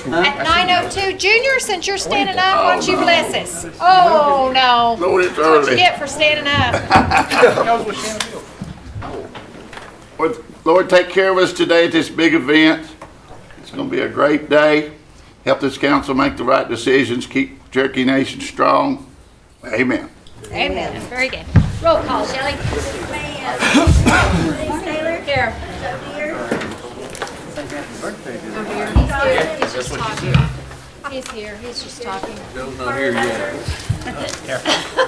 school. At 9:02, Junior, since you're standing up, why don't you bless us? Oh, no. Lord, it's That's what you early. get for standing up. Lord, take care of us today at this big event. It's going to be a great day. Help this council make the right decisions. Keep Cherokee Nation strong. Amen. Amen. Very good. Roll call, Shelley. Taylor. Here. He's just talking. He's here. He's just talking. Joe's not here yet.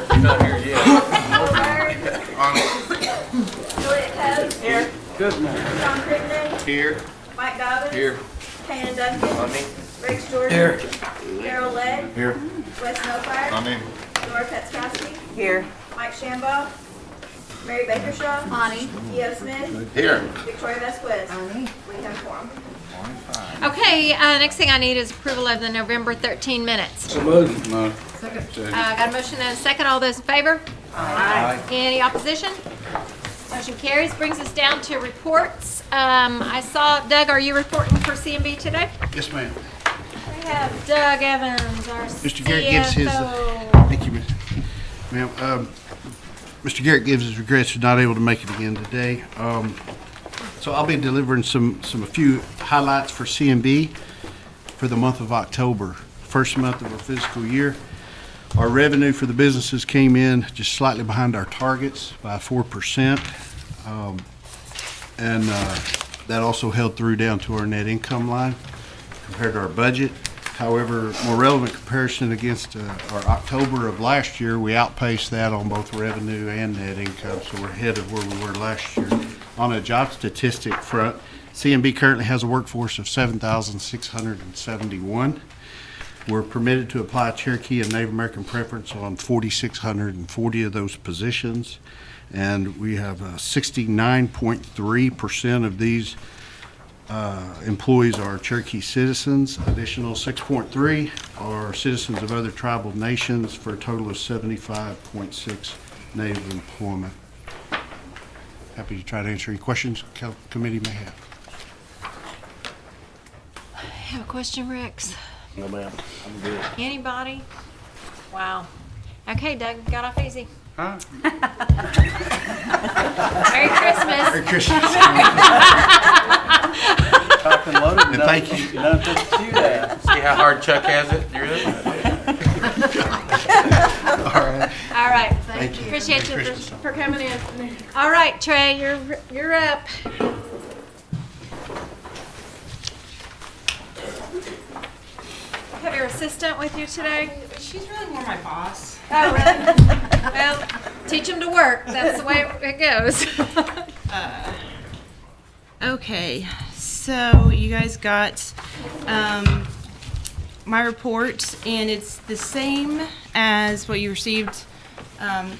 You're not here yet. Juliet Coates. Here. Good morning. John Crittenden. Here. Mike Dobbins. Here. Kanan Duncan. Rex Jordan. Here. Daryl Legg. Here. Wes Snowfire. Laura Petzkowski. Here. Mike Shambaugh. Mary Bakershaw. Bonnie. Theo Smith. Here. Victoria Vasquez. We have quorum. Okay, next thing I need is approval of the November 13 minutes. So moved. No. Got a motion and a second. All those in favor? Aye. Any opposition? Motion carries. Brings us down to reports. I saw, Doug, are you reporting for CMB today? Yes, ma'am. We have Doug Evans, our Mr. Garrett gives his, CFO. thank you, ma'am. Mr. Garrett gives his regrets for not able to make it again today. So I'll be delivering a few highlights for CMB for the month of October, first month of our fiscal year. Our revenue for the businesses came in just slightly behind our targets by 4%. And that also held through down to our net income line compared to our budget. However, more relevant comparison against our October of last year, we outpaced that on both revenue and net income, so we're ahead of where we were last year. On a job statistic front, CMB currently has a workforce of 7,671. We're permitted to apply Cherokee and Native American preference on 4,640 of those positions, and we have 69.3% of these employees are Cherokee citizens. Additional 6.3 are citizens of other tribal nations, for a total of 75.6 Native employment. Happy to try to answer any questions the committee may have. Have a question, Rex? No, ma'am. I'm good. Anybody? Wow. Okay, Doug, got off easy. Huh? Merry Christmas. Merry Christmas. Top and loaded. And thank you. Nothing to shoot at. See how hard Chuck has it? You're All right. All right. Thank you. Appreciate Merry you Christmas. for coming in. All right, Trey, you're up. Have your assistant with you today? She's really more my boss. Oh, really? Well, teach them to work. That's the way it goes. Okay, so you guys got my report, and it's the same as what you received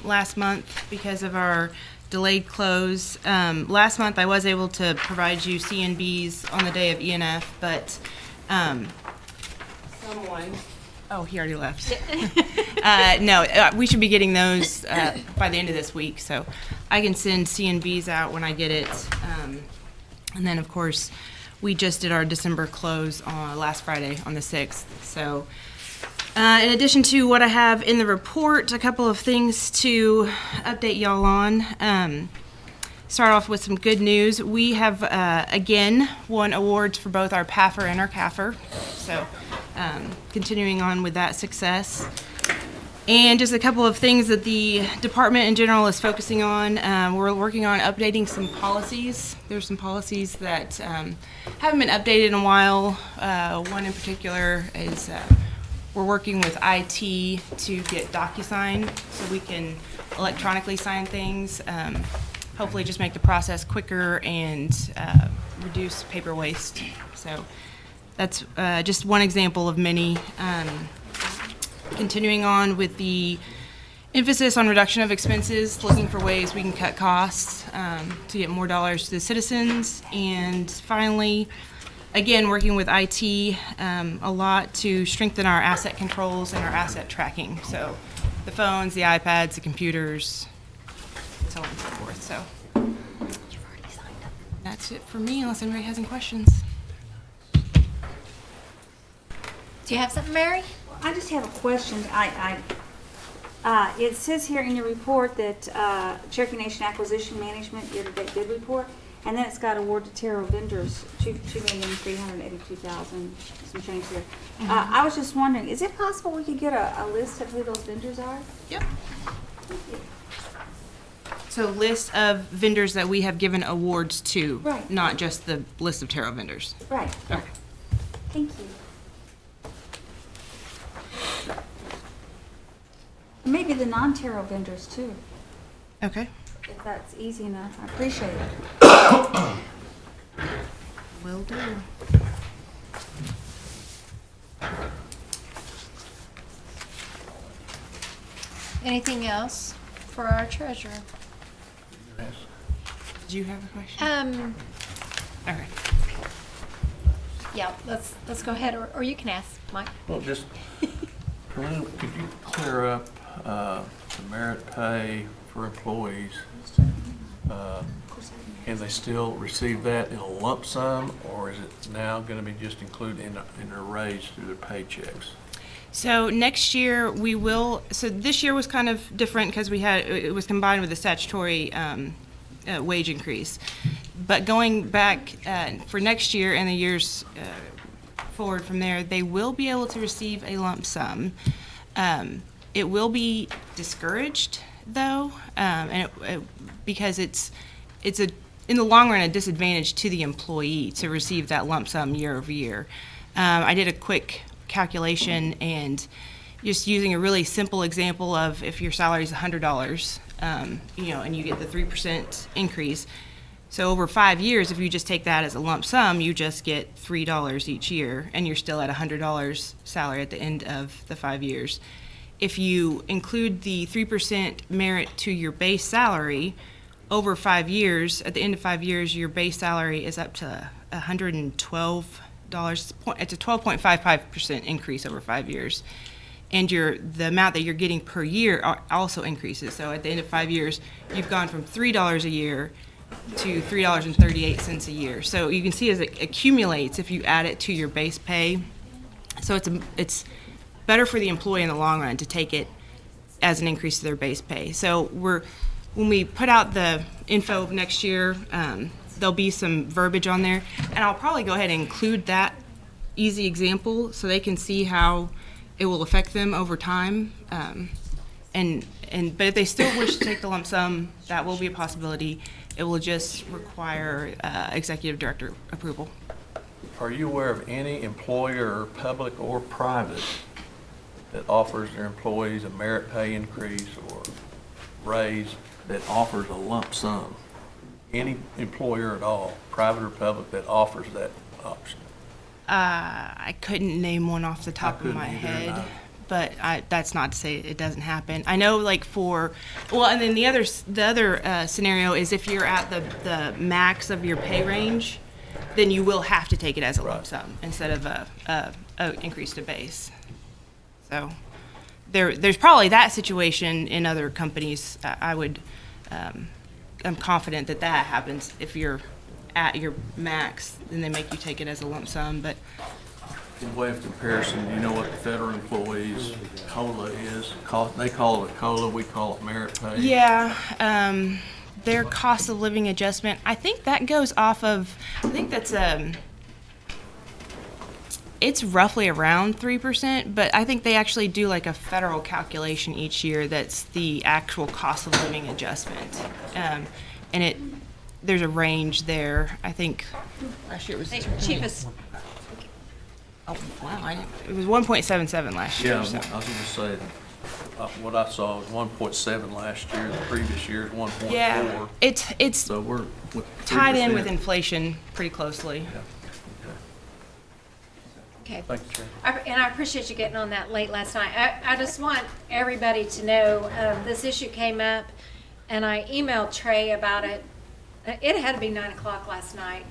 last month because of our delayed close. Last month I was able to provide you CNBs on the day of ENF, but someone, oh, he already left. No, we should be getting those by the end of this week, so I can send CNBs out when I get it. And then, of course, we just did our December close on last Friday on the 6th. So in addition to what I have in the report, a couple of things to update y'all on. Start off with some good news. We have, again, won awards for both our PAFR and our CAFR. So continuing on with that success. And just a couple of things that the department in general is focusing on. We're working on updating some policies. There's some policies that haven't been updated in a while. One in particular is we're working with IT to get DocuSign so we can electronically sign things. Hopefully just make the process quicker and reduce paper waste. So that's just one example of many. Continuing on with the emphasis on reduction of expenses, looking for ways we can cut costs to get more dollars to the citizens. And finally, again, working with IT a lot to strengthen our asset controls and our asset tracking. So the phones, the iPads, the computers, so on and so forth. So that's it for me, unless anybody has any questions. Do you have something, Mary? I just have a question. It says here in your report that Cherokee Nation Acquisition Management year-to-date bid report, and then it's got award to Terrell vendors, $2,382,000, some change there. I was just wondering, is it possible we could get a list of who those vendors are? Yep. So list of vendors that we have given awards to, Right. not just the list of tarot vendors. Right. Okay. Thank you. Maybe the non-tarot vendors too, Okay. if that's easy enough. I appreciate it. Will do. Anything else for our treasurer? Did you have a question? Okay. Yeah, let's go ahead, or you can ask, Mike. Well, just, Colleen, could you clear up the merit pay for employees? Can they still receive that in a lump sum, or is it now going to be just included in their raise through their paychecks? So next year we will, so this year was kind of different because it was combined with the statutory wage increase. But going back for next year and the years forward from there, they will be able to receive a lump sum. It will be discouraged though, because it's in the long run a disadvantage to the employee to receive that lump sum year over year. I did a quick calculation and just using a really simple example of if your salary is $100, and you get the 3% increase. So over 5 years, if you just take that as a lump sum, you just get $3 each year, and you're still at $100 salary at the end of the 5 years. If you include the 3% merit to your base salary, over 5 years, at the end of 5 years, your base salary is up to $112. It's a 12.55% increase over 5 years. And the amount that you're getting per year also increases. So at the end of 5 years, you've gone from $3 a year to $3.38 a year. So you can see as it accumulates if you add it to your base pay. So it's better for the employee in the long run to take it as an increase to their base pay. So when we put out the info of next year, there'll be some verbiage on there, and I'll probably go ahead and include that easy example so they can see how it will affect them over time. But if they still wish to take the lump sum, that will be a possibility. It will just require executive director approval. Are you aware of any employer, public or private, that offers their employees a merit pay increase or raise that offers a lump sum? Any employer at all, private or public, that offers that option? I couldn't name one off the top of my head, but that's not to say it doesn't happen. I know, like and then the other scenario is if you're at the max of your pay range, then you will have to take it as a lump sum instead of a increase to base. So there's probably that situation in other companies. I'm confident that happens if you're at your max, then they make you take it as a lump sum. But In way of comparison, do you know what the federal employees' COLA is? They call it a COLA, we call it merit pay. yeah, their cost of living adjustment, I think that goes off of, it's roughly around 3%, but I think they actually do like a federal calculation each year that's the actual cost of living adjustment. And there's a range there. I think last year it was Cheapest. oh wow, it was 1.77 last year. Yeah, So. I was gonna say, what I saw was 1.7 last year, the previous year is 1.4. Yeah, it's So we're with tied in 3%. with inflation pretty closely. Yeah. Okay. Thank you, Chair. And I appreciate you getting on that late last night. I just want everybody to know, this issue came up, and I emailed Trey about it. It had to be 9 o'clock last night,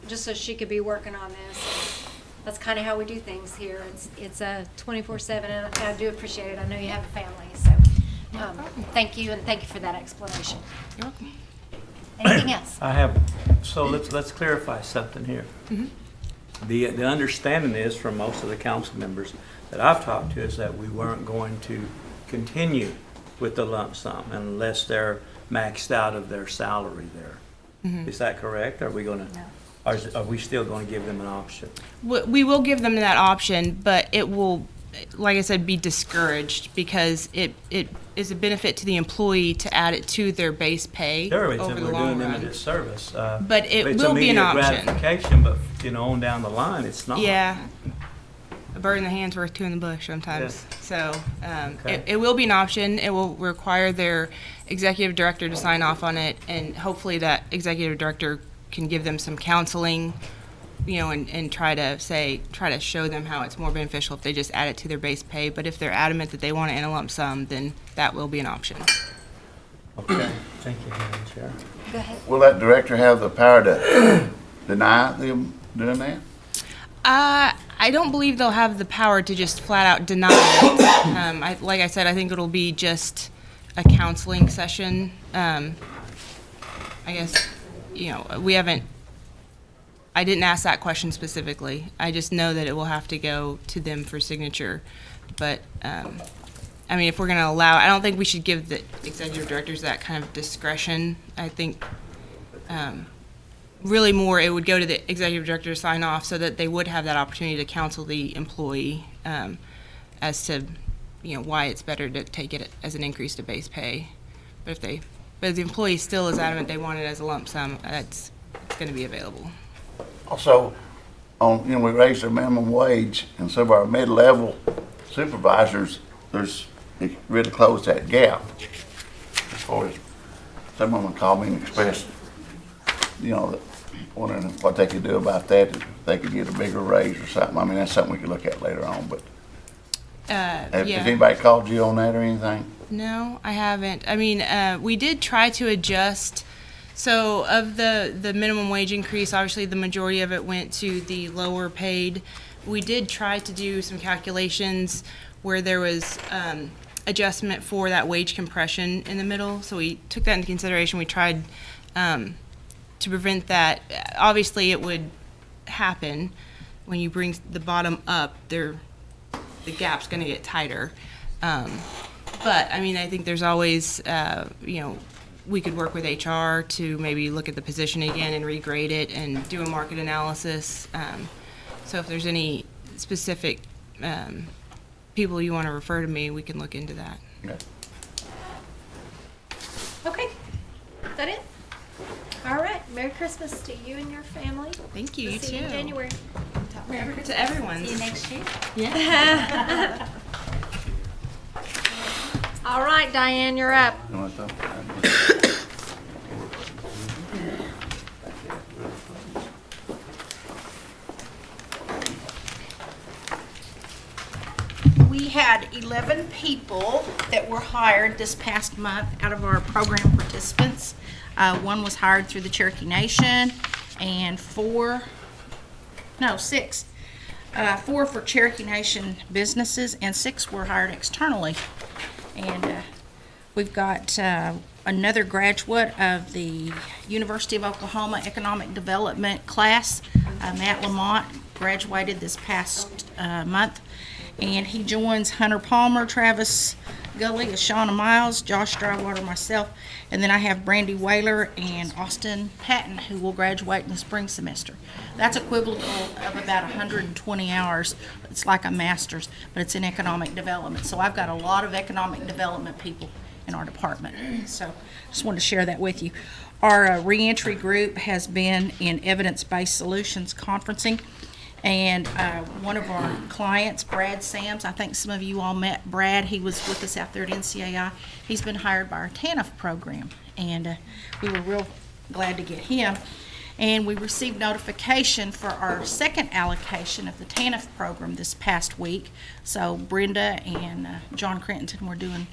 just so she could be working on this. That's kind of how we do things here. It's a 24/7, and I do appreciate it. I know you have a family, so thank you, and thank you for that explanation. You're welcome. Anything else? I have, so let's clarify something here. The understanding is from most of the council members that I've talked to is that we weren't going to continue with the lump sum unless they're maxed out of their salary there. Is that correct? Are we gonna, are we still gonna give them an option? We will give them that option, but it will, like I said, be discouraged because it is a benefit to the employee to add it to their base pay Sure, it's- over the we're long doing them a run. disservice. But it It's will be an immediate option. gratification, but, on down the line, it's not. Yeah. A bird in the hand's worth two in the bush sometimes. So Okay. it will be an option. It will require their executive director to sign off on it, and hopefully that executive director can give them some counseling, and try to show them how it's more beneficial if they just add it to their base pay. But if they're adamant that they want it in a lump sum, then that will be an option. Okay, thank you, Madam Chair. Go ahead. Will that director have the power to deny them doing that? I don't believe they'll have the power to just flat out deny it. Like I said, I think it'll be just a counseling session. I guess, I didn't ask that question specifically. I just know that it will have to go to them for signature. But, if we're going to allow, I don't think we should give the executive directors that kind of discretion. I think really more it would go to the executive director to sign off so that they would have that opportunity to counsel the employee as to, why it's better to take it as an increase to base pay. But if the employee still is adamant they want it as a lump sum, it's going to be available. Also, we raised our minimum wage, and some of our mid-level supervisors, it really closed that gap. As far as, some of them called me and expressed, wondering what they could do about that, if they could get a bigger raise or something. That's something we could look at later on, but has anybody called you on that or anything? No, I haven't. We did try to adjust. So of the minimum wage increase, obviously the majority of it went to the lower paid. We did try to do some calculations where there was adjustment for that wage compression in the middle. So we took that into consideration. We tried to prevent that. Obviously, it would happen when you bring the bottom up. The gap's going to get tighter. But I think there's always, we could work with HR to maybe look at the position again and regrade it and do a market analysis. So if there's any specific people you want to refer to me, we can look into that. Yeah. Okay. Is that it? All right. Merry Christmas to you and your family. Thank you. We'll You see you in too. January. To everyone. See you next year. All right, Diane, you're up. You want to talk? We had 11 people that were hired this past month out of our program participants. One was hired through the Cherokee Nation, and 4 for Cherokee Nation businesses, and 6 were hired externally. And we've got another graduate of the University of Oklahoma Economic Development class, Matt Lamont, graduated this past month. And he joins Hunter Palmer, Travis Gully, Shauna Miles, Josh Drywater, myself, and then I have Brandy Whaler and Austin Patton, who will graduate in the spring semester. That's equivalent of about 120 hours. It's like a master's, but it's in economic development. So I've got a lot of economic development people in our department. So just wanted to share that with you. Our reentry group has been in evidence-based solutions conferencing. And one of our clients, Brad Sams, I think some of you all met Brad. He was with us out there at NCAI. He's been hired by our TANF program, and we were real glad to get him. And we received notification for our second allocation of the TANF program this past week. So Brenda and John Crenton were doing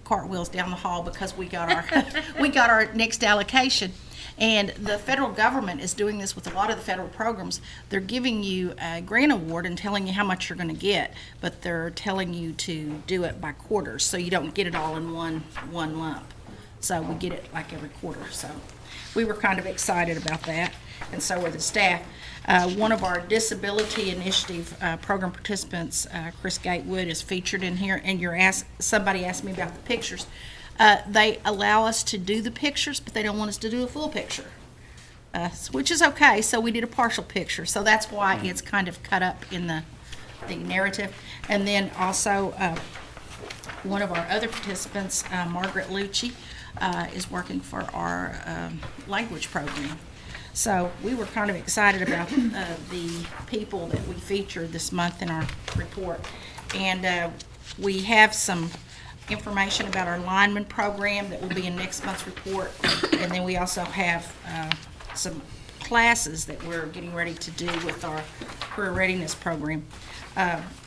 cartwheels down the hall because we got our next allocation. And the federal government is doing this with a lot of the federal programs. They're giving you a grant award and telling you how much you're going to get, but they're telling you to do it by quarters, so you don't get it all in one lump. So we get it like every quarter. So we were kind of excited about that, and so were the staff. One of our disability initiative program participants, Chris Gatewood, is featured in here, and somebody asked me about the pictures. They allow us to do the pictures, but they don't want us to do a full picture, which is okay, so we did a partial picture. So that's why it's kind of cut up in the narrative. And then also, one of our other participants, Margaret Lucci, is working for our language program. So we were kind of excited about the people that we featured this month in our report. And we have some information about our lineman program that will be in next month's report. And then we also have some classes that we're getting ready to do with our career readiness program.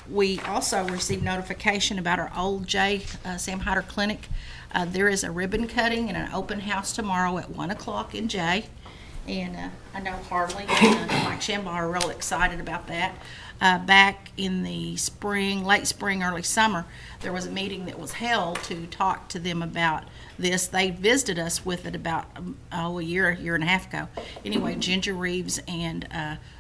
We also received notification about our Old J. Sam Hyder Clinic. There is a ribbon cutting and an open house tomorrow at 1 o'clock in J. And I know Harley and Mike Shambaugh are real excited about that. Back in the spring, late spring, early summer, there was a meeting that was held to talk to them about this. They visited us with it about a year and a half ago. Anyway, Ginger Reeves and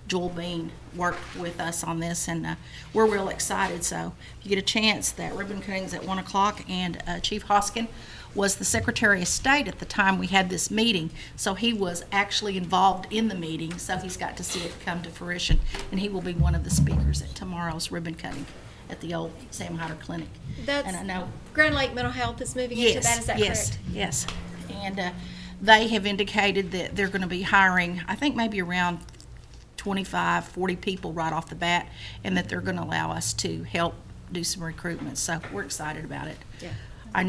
Joel Bean worked with us on this, and we're real excited. So if you get a chance, that ribbon cutting's at 1 o'clock, and Chief Hoskin was the Secretary of State at the time we had this meeting, so he was actually involved in the meeting, so he's got to see it come to fruition, and he will be one of the speakers at tomorrow's ribbon cutting at the old Sam Hyder Clinic. And I know Grand Lake Mental Health is moving into that, is that correct? Yes, and they have indicated that they're going to be hiring, I think maybe around 25, 40 people right off the bat, and that they're going to allow us to help do some recruitment, so we're excited about it. Yeah. I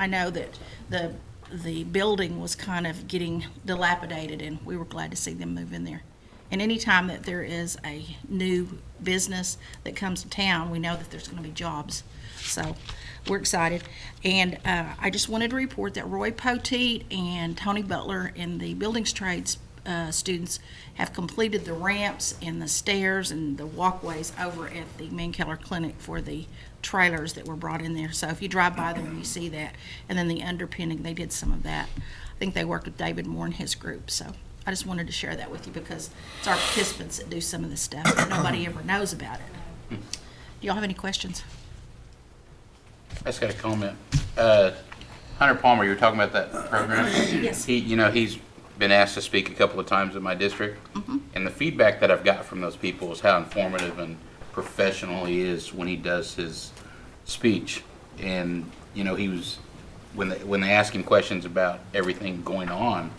know that the building was kind of getting dilapidated, and we were glad to see them move in there. And anytime that there is a new business that comes to town, we know that there's going to be jobs. So we're excited. And I just wanted to report that Roy Poteet and Tony Butler and the buildings trades students have completed the ramps and the stairs and the walkways over at the Mankeller Clinic for the trailers that were brought in there. So if you drive by them, you see that. And then the underpinning, they did some of that. I think they worked with David Moore and his group. So I just wanted to share that with you because it's our participants that do some of this stuff that nobody ever knows about it. Do y'all have any questions? I just got a comment. Hunter Palmer, you were talking about that program. Yes. He's been asked to speak a couple of times in my district, and the feedback that I've got from those people is how informative and professional he is when he does his speech. And he was when they ask him questions about everything going on,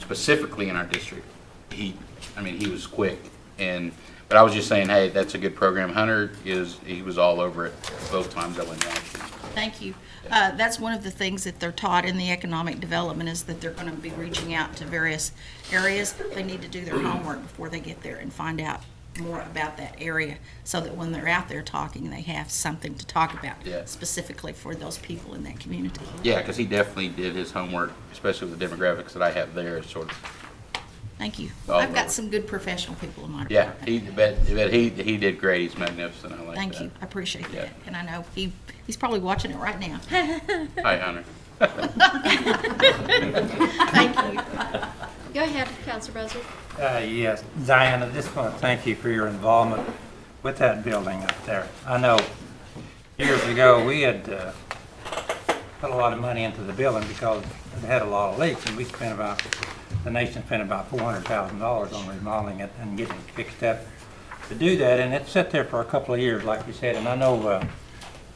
specifically in our district, he was quick. But I was just saying, hey, that's a good program. Hunter he was all over it both times I went down. Thank you. That's one of the things that they're taught in the economic development is that they're going to be reaching out to various areas. They need to do their homework before they get there and find out more about that area so that when they're out there talking, they have something to talk about specifically for those people in that community. Yeah, because he definitely did his homework, especially with the demographics that I have there. Sort of. Thank you. All I've got over. some good professional people in my Yeah, department. he did great. He's magnificent. I like that. Thank you. I appreciate Yeah. that. And I know he's probably watching it right now. Hi, Hunter. Thank you. Go ahead, Counselor Buzzard. Yes, Diane, I just want to thank you for your involvement with that building up there. I know years ago, we had put a lot of money into the building because it had a lot of leaks, and the nation spent about $400,000 on remodeling it and getting it fixed up to do that, and it sat there for a couple of years, like you said, and I know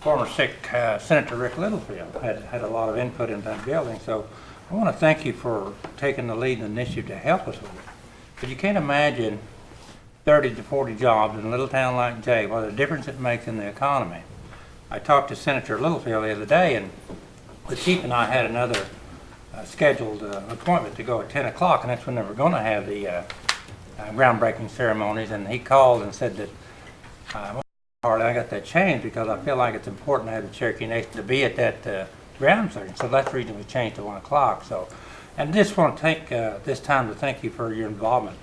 former Senator Rick Littlefield had a lot of input in that building, so I want to thank you for taking the lead and initiative to help us with it. But you can't imagine 30 to 40 jobs in a little town like Jay, what a difference it makes in the economy. I talked to Senator Littlefield the other day, and the chief and I had another scheduled appointment to go at 10 o'clock, and that's when they were going to have the groundbreaking ceremonies, and he called and said that, Harley, I got that changed because I feel like it's important to have the Cherokee Nation to be at that ground ceremony, so that's the reason we changed to 1 o'clock. So, and just want to take this time to thank you for your involvement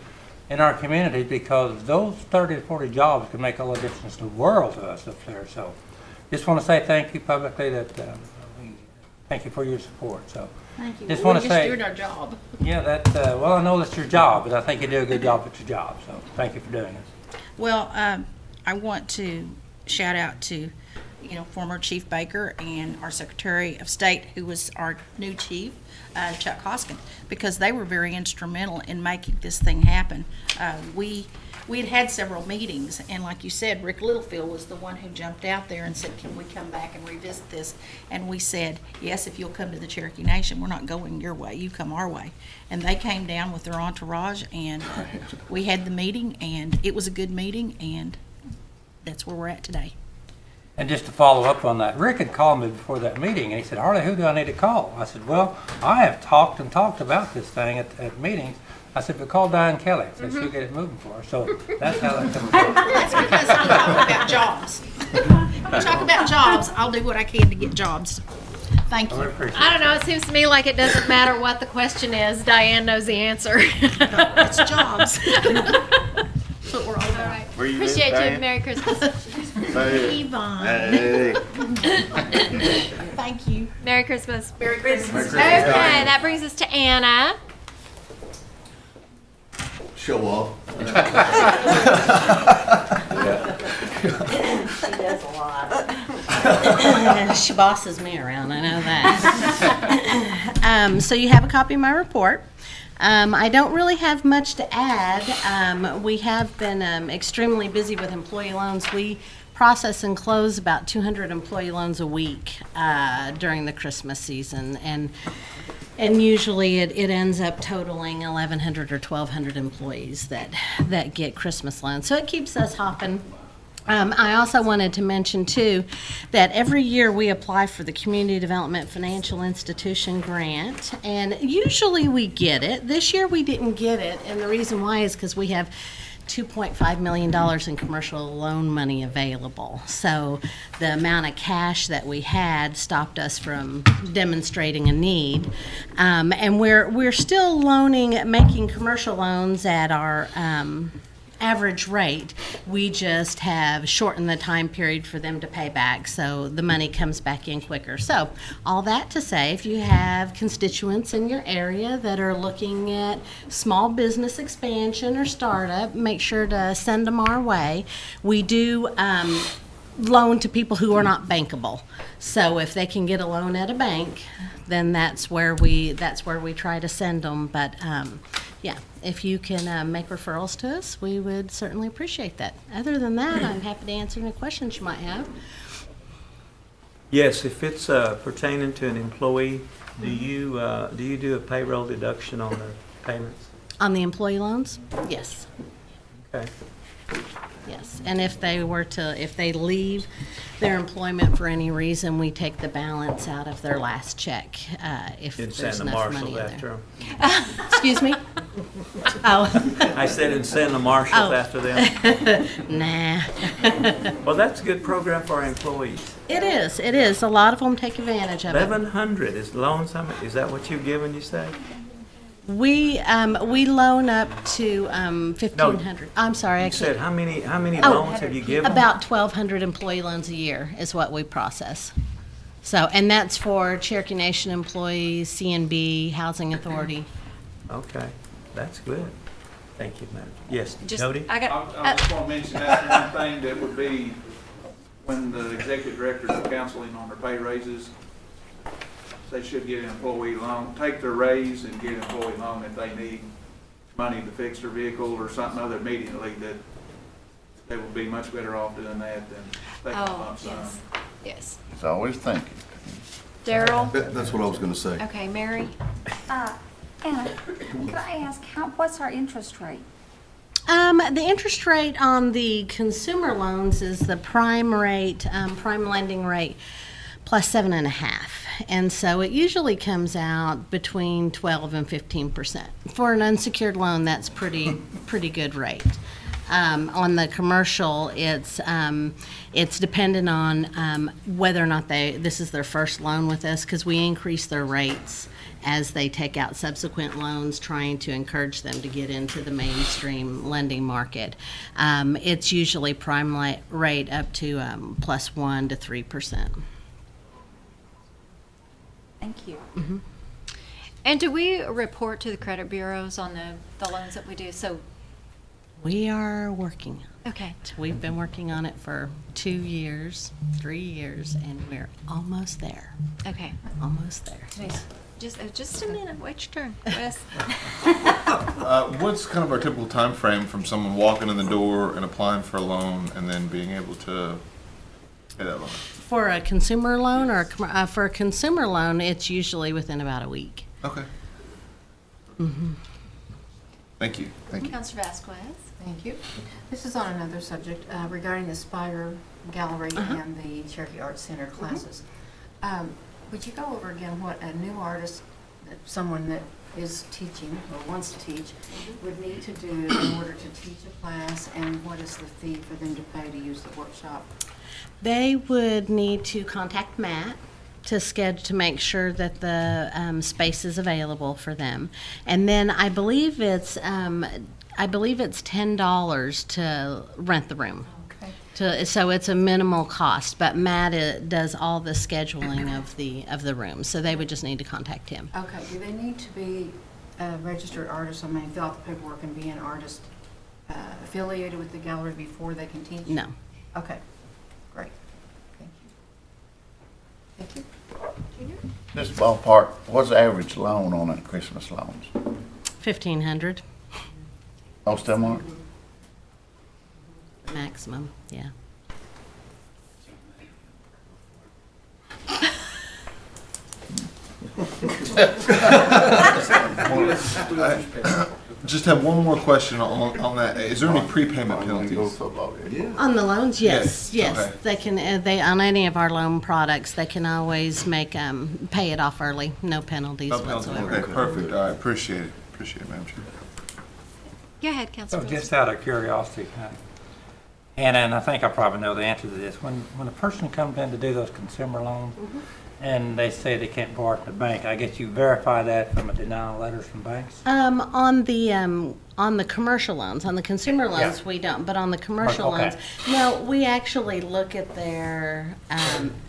in our community because those 30 to 40 jobs can make all the difference in the world to us up there. So just want to say thank you publicly that thank you for your support. So Thank you. Just Well, wanna we're say- doing our job. Yeah, well, I know that's your job, but I think you do a good job at your job, so thank you for doing it. Well, I want to shout out to, former Chief Baker and our Secretary of State, who was our new chief, Chuck Hoskin, because they were very instrumental in making this thing happen. We had had several meetings, and like you said, Rick Littlefield was the one who jumped out there and said, can we come back and revisit this? And we said, yes, if you'll come to the Cherokee Nation, we're not going your way, you come our way. And they came down with their entourage, and we had the meeting, and it was a good meeting, and that's where we're at today. And just to follow up on that, Rick had called me before that meeting, and he said, Harley, who do I need to call? I said, well, I have talked about this thing at meetings. I said, but call Diane Kelly, so she'll get it moving for us. So that's how that comes about. That's because I'm talking about jobs. We talk about jobs, I'll do what I can to get jobs. Thank I you. appreciate I it. don't know, it seems to me like it doesn't matter what the question is, Diane knows the answer. It's jobs. That's what we're all All about. right. Where you Appreciate live, you. Diane? Merry Christmas. Yvonne, Hey. thank you. Merry Christmas. Merry Christmas. Okay, that brings us to Anna. Show off. She bosses me around, I know that. So you have a copy of my report. I don't really have much to add. We have been extremely busy with employee loans. We process and close about 200 employee loans a week during the Christmas season, and usually it ends up totaling 1,100 or 1,200 employees that get Christmas loans. So it keeps us hopping. I also wanted to mention, too, that every year we apply for the Community Development Financial Institution Grant, and usually we get it. This year we didn't get it, and the reason why is because we have $2.5 million in commercial loan money available. So the amount of cash that we had stopped us from demonstrating a need. And we're still making commercial loans at our average rate. We just have shortened the time period for them to pay back, so the money comes back in quicker. So all that to say, if you have constituents in your area that are looking at small business expansion or startup, make sure to send them our way. We do loan to people who are not bankable. So if they can get a loan at a bank, then that's where we try to send them. But yeah, if you can make referrals to us, we would certainly appreciate that. Other than that, I'm happy to answer any questions you might have. Yes, if it's pertaining to an employee, do you do a payroll deduction on the payments? On the employee loans? Yes, Okay. yes. And if they leave their employment for any reason, we take the balance out of their last check, if In there's Santa enough money Marshall in there. after them? Excuse me? Oh, I said in Santa Marshall Oh. after them. nah. Well, that's a good program for our employees. It is. A lot of them take advantage of it. 1,100 is loans. How much, is that what you've given, you say? We loan up to 1,500. I'm sorry, I You said can't. how many Oh, loans have you given? About 1,200 employee loans a year is what we process. So, and that's for Cherokee Nation employees, CNB, Housing Authority. Okay, that's good. Thank you, madam. Yes, Just, Jody? I got, I just want to mention that's one thing that would be when the executive directors are counseling on their pay raises, they should get an employee loan, take their raise and get an employee loan if they need money to fix their vehicle or something other immediately, that they would be much better off doing that than taking a oh, lump sum. yes, yes. It's always thinking. Daryl? That's what I was gonna say. Okay, Mary? Anna, could I ask, what's our interest rate? The interest rate on the consumer loans is the prime rate, prime lending rate, plus 7.5. And so it usually comes out between 12 and 15%. For an unsecured loan, that's pretty good rate. On the commercial, it's dependent on whether or not this is their first loan with us, because we increase their rates as they take out subsequent loans, trying to encourage them to get into the mainstream lending market. It's usually prime rate up to plus 1 to 3%. Thank you. And do we report to the credit bureaus on the loans that we do? So, We are working. okay. We've been working on it for 2 years, 3 years, and we're almost there. Okay. Almost there. Just a minute. Wait your turn. Wes. What's kind of our typical time frame from someone walking in the door and applying for a loan and then being able to pay that loan? For a consumer loan or for a consumer loan, it's usually within about a week. Okay. Thank you. Thank you. Counselor Vasquez. Thank you. This is on another subject regarding the Spire Gallery and the Cherokee Arts Center classes. Would you go over again what a new artist, someone that is teaching or wants to teach, would need to do in order to teach a class, and what is the fee for them to pay to use the workshop? They would need to contact Matt to schedule, to make sure that the space is available for them. And then I believe it's $10 to rent the room. Okay. So it's a minimal cost, but Matt does all the scheduling of the room. So they would just need to contact him. Okay, do they need to be a registered artist? I mean, fill out the paperwork and be an artist affiliated with the gallery before they can teach? No. Okay, great. Thank you. Thank you. This ballpark, what's the average loan on it, Christmas loans? 1,500 Most of them are? maximum. Yeah. Just have one more question on that. Is there any prepayment penalties? On the loans, yes, Yes, yes. okay. They can, they, on any of our loan products, they can always make, pay it off early, no penalties whatsoever. Okay, perfect. All right, appreciate it. Appreciate it, Madam Chair. Go ahead, So Counselor. just out of curiosity, Anna, and I think I probably know the answer to this, when a person comes in to do those consumer loans, and they say they can't borrow at the bank, I guess you verify that from a denial letters from banks? On the commercial loans, on the consumer loans, we don't, but on the commercial Okay. loans, no, we actually look at their,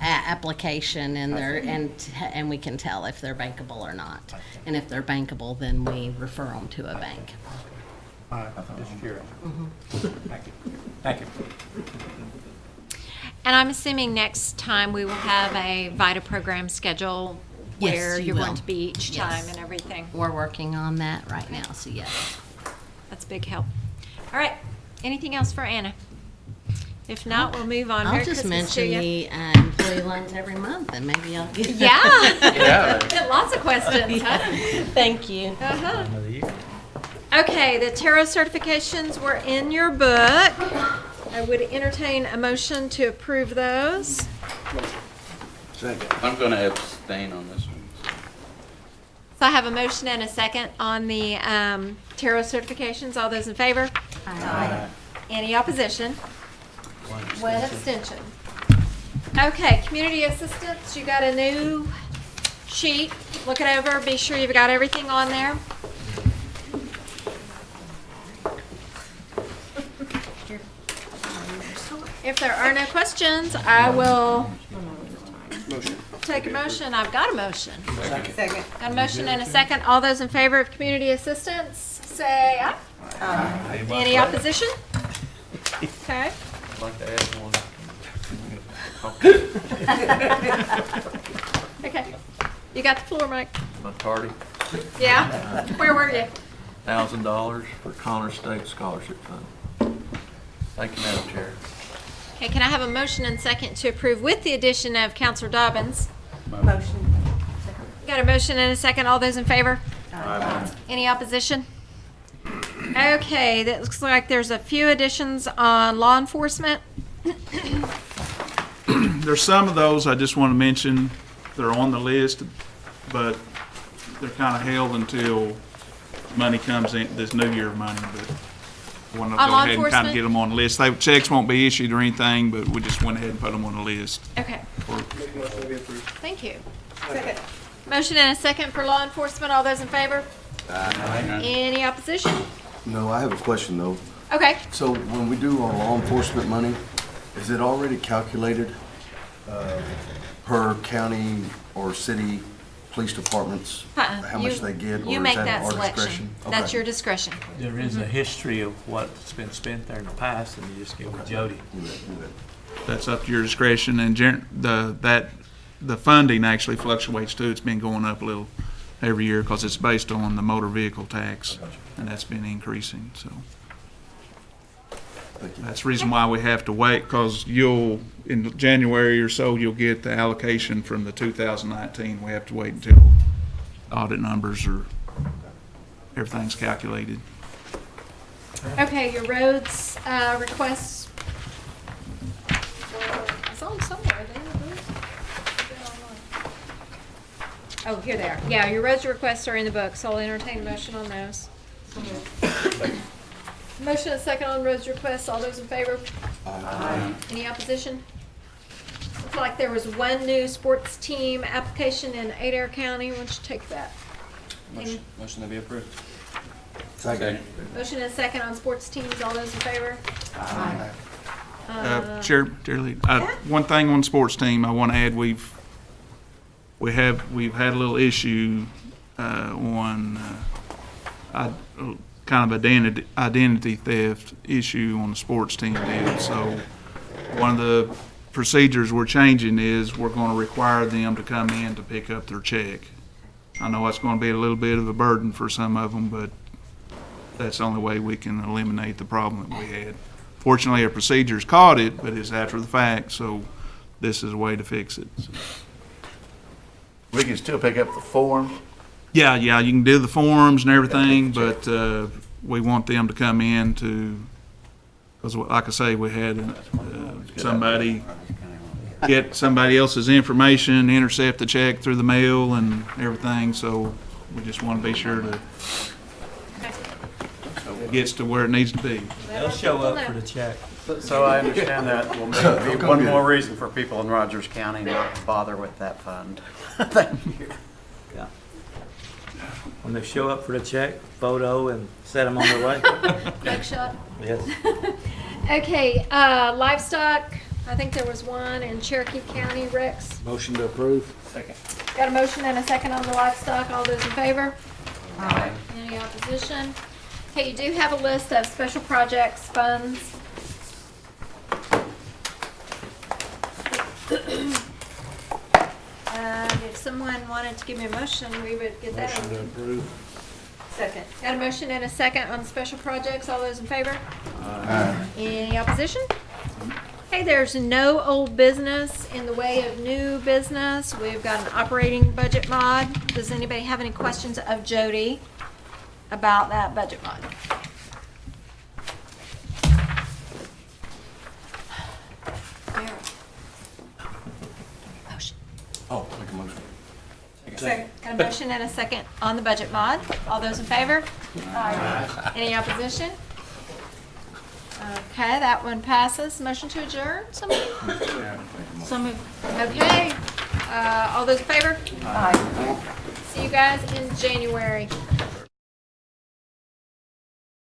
application and and we can tell if they're bankable or not. And if they're bankable, then we refer them to a bank. All right, just curious. Thank you. Thank you. And I'm assuming next time we will have a VITA program schedule Yes, where you you're going will. to be each Yes. time and everything. We're working on that right now, so yes. That's a big help. All right. Anything else for Anna? If not, we'll move on. I'll Merry just Christmas to mention you. the employee loans every month, and maybe I'll get. Yeah. Yeah. Lots of questions, huh? Thank you. Uh-huh. Okay, the tarot certifications were in your book. I would entertain a motion to approve those. I'm going to abstain on this one. So I have a motion and a second on the tarot certifications. All those in favor? Aye. Any opposition? One abstention. Okay, community assistance, you got a new sheet. Look it over, be sure you've got everything on there. If there are no questions, I will take a motion. I've got a motion. Second. Got a motion and a second. All those in favor of community assistance, say aye. Aye. Any opposition? Okay. I'd like to add one. Okay. You got the floor, Mike. My tardy, Yeah? Where were you? $1,000 for Connor State Scholarship Fund. Thank you, Madam Chair. Okay, can I have a motion and second to approve with the addition of Counselor Dobbins? Motion. Got a motion and a second. All those in favor? Any opposition? Okay, that looks like there's a few additions on law enforcement. There's some of those I just want to mention, they're on the list, but they're kind of held until money comes in, this new year money, but I want to go On law ahead and kind enforcement? of get them on the list. Checks won't be issued or anything, but we just went ahead and put them on the list. Okay, for- thank you. Motion and a second for law enforcement. All those in favor? Any opposition? No, I have a question though. Okay. So when we do our law enforcement money, is it already calculated per county or city police departments, Uh-uh. how much they get, or You is make that that our selection. discretion? That's Okay. your discretion. There is a history of what's been spent there in the past, and you just get with Jody. That's up to your discretion, and the funding actually fluctuates too. It's been going up a little every year because it's based on the motor vehicle tax, and that's been increasing, so. That's the reason why we have to wait, because in January or so, you'll get the allocation from the 2019. We have to wait until audit numbers or everything's calculated. Okay, your roads, requests. It's on somewhere there. Oh, here they are. Yeah, your roads requests are in the book, so I'll entertain a motion on those. Motion and second on roads requests. All those in favor? Aye. Any opposition? Looks like there was one new sports team application in Adair County. Why don't you take that? Motion to be approved. Second. Motion and second on sports teams. All those in favor? Aye. Chair, one thing on the sports team I want to add, we've had a little issue on kind of identity theft issue on the sports team deal. So one of the procedures we're changing is we're going to require them to come in to pick up their check. I know it's going to be a little bit of a burden for some of them, but that's the only way we can eliminate the problem that we had. Fortunately, our procedures caught it, but it's after the fact, so this is a way to fix it. So. We can still pick up the form. Yeah, you can do the forms and everything, but we want them to come in because like I say, we had somebody get somebody else's information, intercept the check through the mail and everything, so we just want to be sure that it gets to where it needs to be. They'll show up for the check. So I understand that will maybe be one more reason for people in Rogers County not to bother with that fund. Thank you. Yeah. When they show up for the check, photo, and set them on their way. Mugshot. Yes. Okay, livestock. I think there was one in Cherokee County, Rex. Motion to approve. Second. Got a motion and a second on the livestock. All those in favor? Aye. Any opposition? Okay, you do have a list of special projects funds. If someone wanted to give me a motion, we would get that. Motion to approve. Second. Got a motion and a second on special projects. All those in favor? Aye. Any opposition? Okay, there's no old business in the way of new business. We've got an operating budget mod. Does anybody have any questions of Jody about that budget mod? Motion. Oh, make a motion. Got a motion and a second on the budget mod. All those in favor? Aye. Any opposition? Okay, that one passes. Motion to adjourn, somebody? So moved. Okay, all those in favor? Aye. See you guys in January.